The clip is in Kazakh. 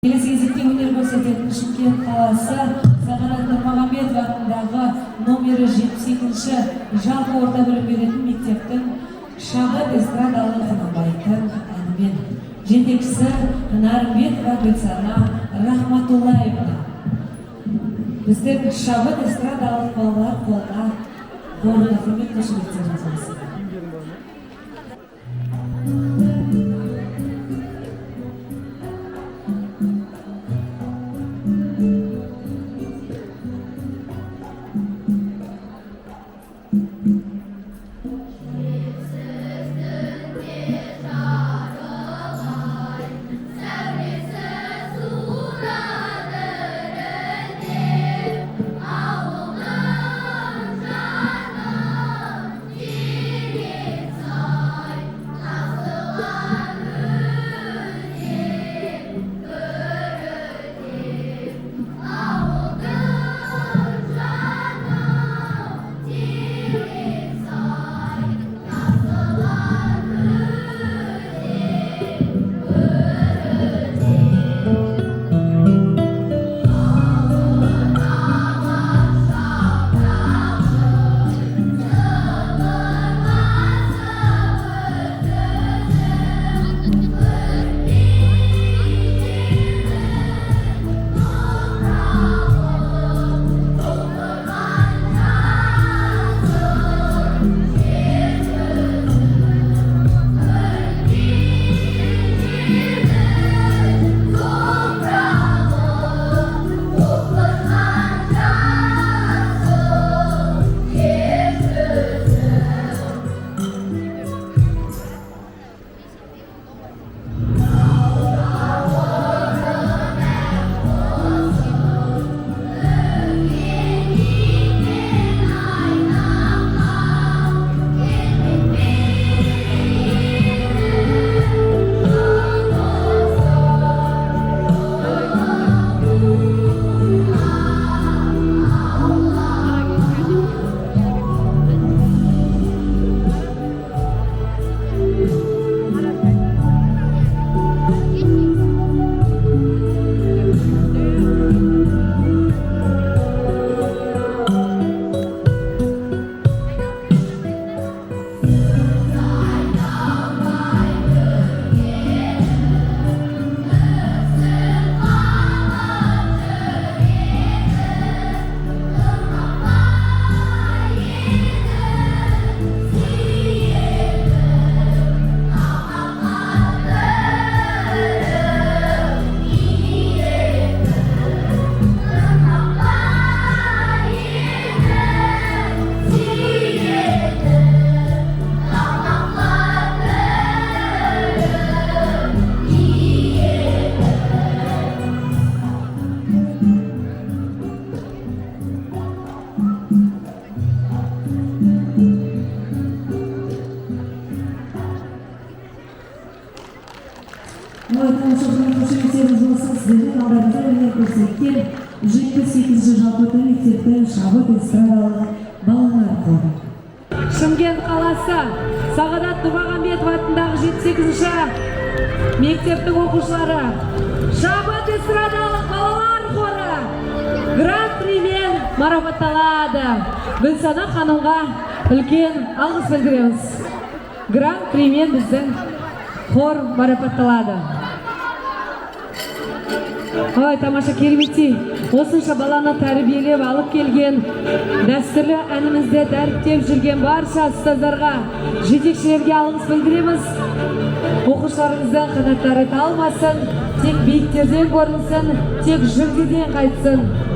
Келесі кезекте өнер көрсететін Шымкент қаласы Сағадат Нұрмағамбетов атындағы номері 72-ші жалпы орта білім беретін мектептің шабыт эстрадалық құнанбайдың әнімен. Жетекшісі Нарымбетова Гүлсана Рахматуллаевна. Біздің шабыт эстрадалық балалар қолға орында құрмет қошеметтеріңіз болсын. Сіздердің алдарында өнер көрсеткен 78-ші жалпы орта мектептің шабыт эстрадалық балалар хоры. Шымкент қаласы Сағадат Нұрмағамбетов атындағы 78-ші мектептің оқушылары шабыт эстрадалық балалар хоры гран-примен марапатталады. Гүлсана ханымға үлкен алғыс білдіреміз. Гран-примен біздің хор марапатталады. Ой, тамаша, кереметтей. Осынша баланы тәрбиелеп алып келген, дәстүрлі әнімізде дәріптеп жүрген барша ұстаздарға, жетекшілерге алғыс білдіреміз. Оқушыларымыздың қанаттары талмасын, тек биіктерден көрінсін, тек жүлдеден қайтсын.